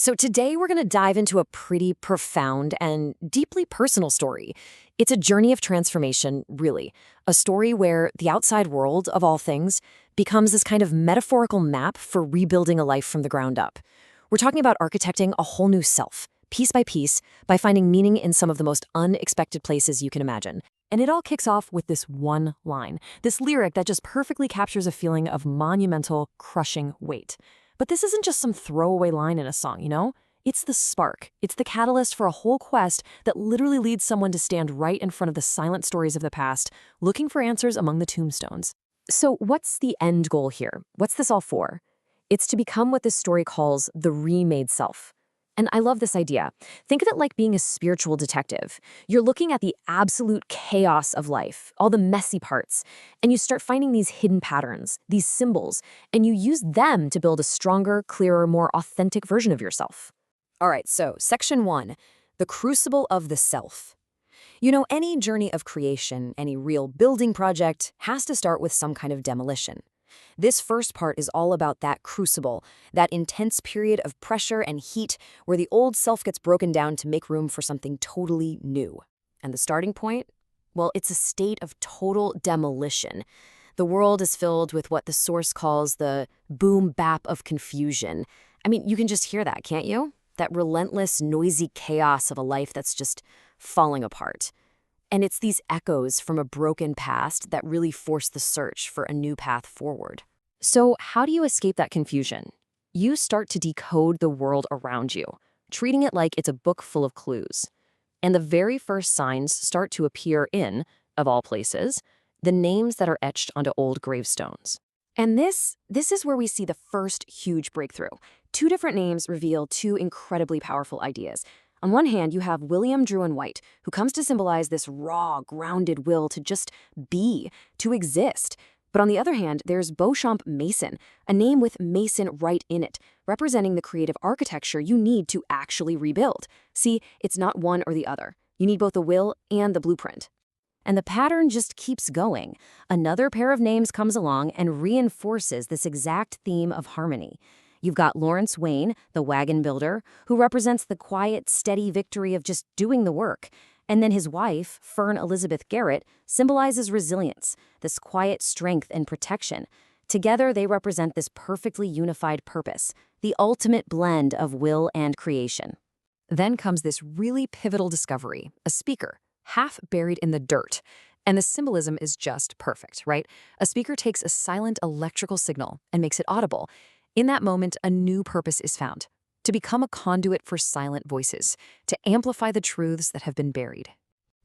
So today we're going to dive into a pretty profound and deeply personal story. It's a journey of transformation, really. A story where the outside world, of all things, becomes this kind of metaphorical map for rebuilding a life from the ground up. We're talking about architecting a whole new self, piece by finding meaning in some of the most unexpected places you can imagine. And it all kicks off with this one line, this lyric that just perfectly captures a feeling of monumental, crushing weight. But this isn't just some throwaway line in a song, you know? It's the spark. It's the catalyst for a whole quest that literally leads someone to stand right in front of the silent stories of the past, looking for answers among the tombstones. So what's the end goal here? What's this all for? It's to become what this story calls the remade self. And I love this idea. Think of it like being a spiritual detective. You're looking at the absolute chaos of life, all the messy parts, and you start finding these hidden patterns, these symbols, and you use them to build a stronger, clearer, more authentic version of yourself. All right, so section 1, the crucible of the self. You know, any journey of creation, any real building project has to start with some kind of demolition. This first part is all about that crucible, that intense period of pressure and heat where the old self gets broken down to make room for something totally new. And the starting point? Well, it's a state of total demolition. The world is filled with what the source calls the boom-bap of confusion. I mean, you can just hear that, can't you? That relentless, noisy chaos of a life that's just falling apart. And it's these echoes from a broken past that really force the search for a new path forward. So how do you escape that confusion? You start to decode the world around you, treating it like it's a book full of clues. And the very first signs start to appear in, of all places, the names that are etched onto old gravestones. And this is where we see the first huge breakthrough. Two different names reveal two incredibly powerful ideas. On one hand, you have William Druin White, who comes to symbolize this raw, grounded will to just be, to exist. But on the other hand, there's Beauchamp Mason, a name with Mason right in it, representing the creative architecture you need to actually rebuild. See, it's not one or the other. You need both the will and the blueprint. And the pattern just keeps going. Another pair of names comes along and reinforces this exact theme of harmony. You've got Lawrence Wayne, the wagon builder, who represents the quiet, steady victory of just doing the work. And then his wife, Fern Elizabeth Garrett, symbolizes resilience, this quiet strength and protection. Together, they represent this perfectly unified purpose, the ultimate blend of will and creation. Then comes this really pivotal discovery, a speaker, half buried in the dirt. And the symbolism is just perfect, right? A speaker takes a silent electrical signal and makes it audible. In that moment, a new purpose is found, to become a conduit for silent voices, to amplify the truths that have been buried.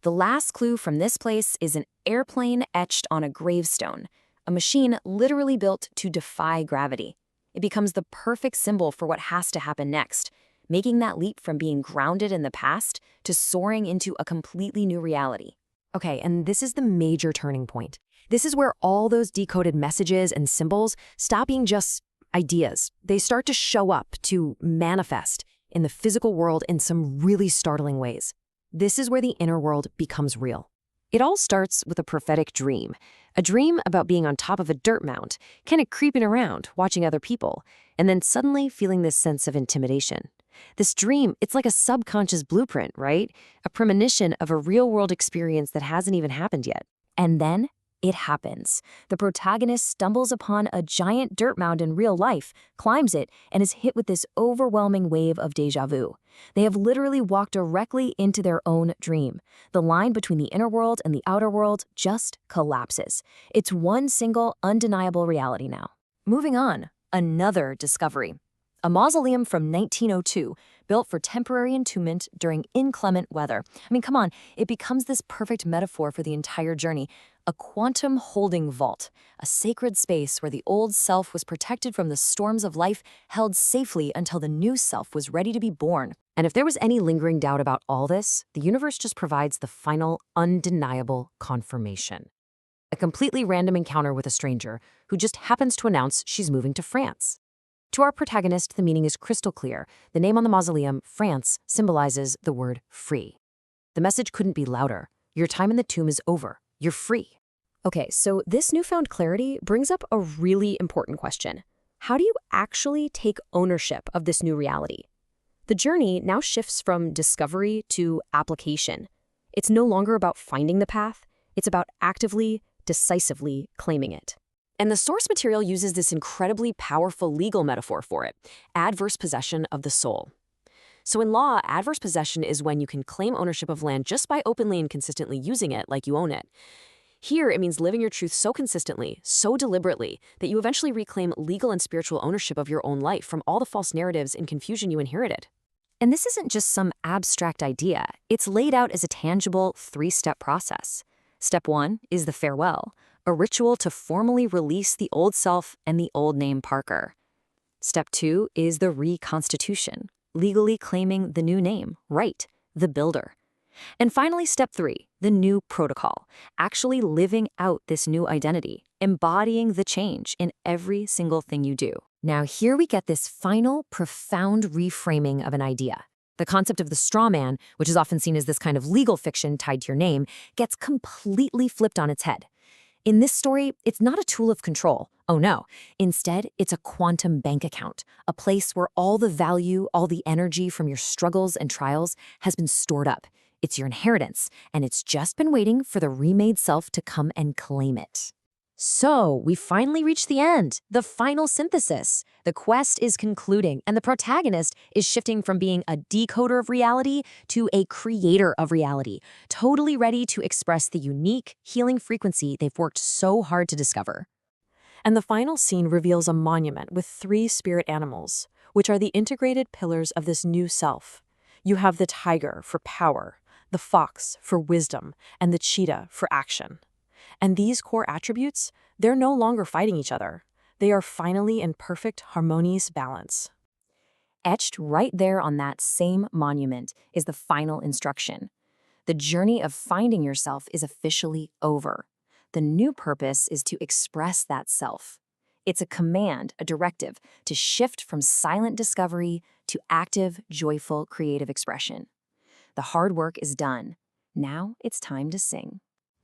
The last clue from this place is an airplane etched on a gravestone, a machine literally built to defy gravity. It becomes the perfect symbol for what has to happen next, making that leap from being grounded in the past to soaring into a completely new reality. Okay, and this is the major turning point. This is where all those decoded messages and symbols stop being just ideas. They start to show up, to manifest in the physical world in some really startling ways. This is where the inner world becomes real. It all starts with a prophetic dream. A dream about being on top of a dirt mound, kind of creeping around, watching other people, and then suddenly feeling this sense of intimidation. This dream, it's like a subconscious blueprint, right? A premonition of a real-world experience that hasn't even happened yet. And then it happens. The protagonist stumbles upon a giant dirt mound in real life, climbs it, and is hit with this overwhelming wave of déjà vu. They have literally walked directly into their own dream. The line between the inner world and the outer world just collapses. It's one single, undeniable reality now. Moving on, another discovery. A mausoleum from 1902, built for temporary entombment during inclement weather. I mean, come on, it becomes this perfect metaphor for the entire journey. A quantum holding vault, a sacred space where the old self was protected from the storms of life, held safely until the new self was ready to be born. And if there was any lingering doubt about all this, the universe just provides the final, undeniable confirmation. A completely random encounter with a stranger who just happens to announce she's moving to France. To our protagonist, the meaning is crystal clear. The name on the mausoleum, France, symbolizes the word free. The message couldn't be louder. Your time in the tomb is over. You're free. Okay, so this newfound clarity brings up a really important question. How do you actually take ownership of this new reality? The journey now shifts from discovery to application. It's no longer about finding the path, it's about actively, decisively claiming it. And the source material uses this incredibly powerful legal metaphor for it: adverse possession of the soul. So in law, adverse possession is when you can claim ownership of land just by openly and consistently using it like you own it. Here, it means living your truth so consistently, so deliberately, that you eventually reclaim legal and spiritual ownership of your own life from all the false narratives and confusion you inherited. And this isn't just some abstract idea. It's laid out as a tangible 3-step process. Step 1 is the farewell, a ritual to formally release the old self and the old name Parker. Step 2 is the reconstitution, legally claiming the new name, Wright, the builder. And finally, step 3, the new protocol, actually living out this new identity, embodying the change in every single thing you do. Now, here we get this final, profound reframing of an idea. The concept of the straw man, which is often seen as this kind of legal fiction tied to your name, gets completely flipped on its head. In this story, it's not a tool of control. Oh no. Instead, it's a quantum bank account, a place where all the value, all the energy from your struggles and trials has been stored up. It's your inheritance, and it's just been waiting for the remade self to come and claim it. So, we finally reached the end, the final synthesis. The quest is concluding, and the protagonist is shifting from being a decoder of reality to a creator of reality, totally ready to express the unique, healing frequency they've worked so hard to discover. And the final scene reveals a monument with 3 spirit animals, which are the integrated pillars of this new self. You have the tiger for power, the fox for wisdom, and the cheetah for action. And these core attributes, they're no longer fighting each other. They are finally in perfect, harmonious balance. Etched right there on that same monument is the final instruction. The journey of finding yourself is officially over. The new purpose is to express that self. It's a command, a directive, to shift from silent discovery to active, joyful, creative expression. The hard work is done. Now it's time to sing.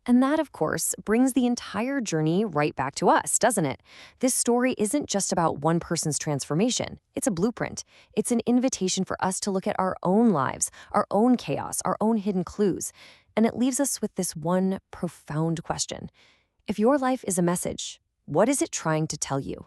And that, of course, brings the entire journey right back to us, doesn't it? This story isn't just about one person's transformation. It's a blueprint. It's an invitation for us to look at our own lives, our own chaos, our own hidden clues. And it leaves us with this one profound question. If your life is a message, what is it trying to tell you?